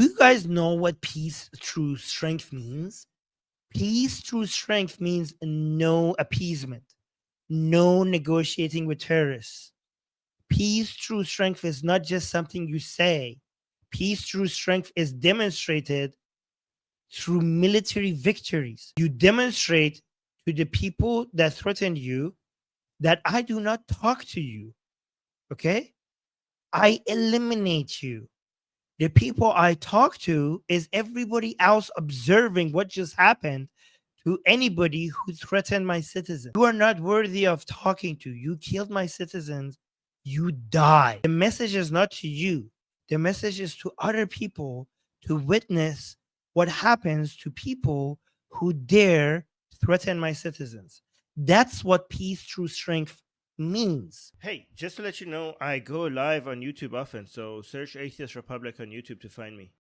you guys know what peace through strength means? Peace through strength means no appeasement, no negotiating with terrorists. Peace through strength is not just something you say. Peace through strength is demonstrated through military victories. You demonstrate to the people that threaten you that I do not talk to you. Okay? I eliminate you. The people I talk to is everybody else observing what just happened to anybody who threatened my citizens. You are not worthy of talking to. You killed my citizens. You die. The message is not to you. The message is to other people to witness what happens to people who dare threaten my citizens. That's what peace through strength means. Hey, just to let you know, I go live on YouTube often, so search Atheist Republic on YouTube to find me.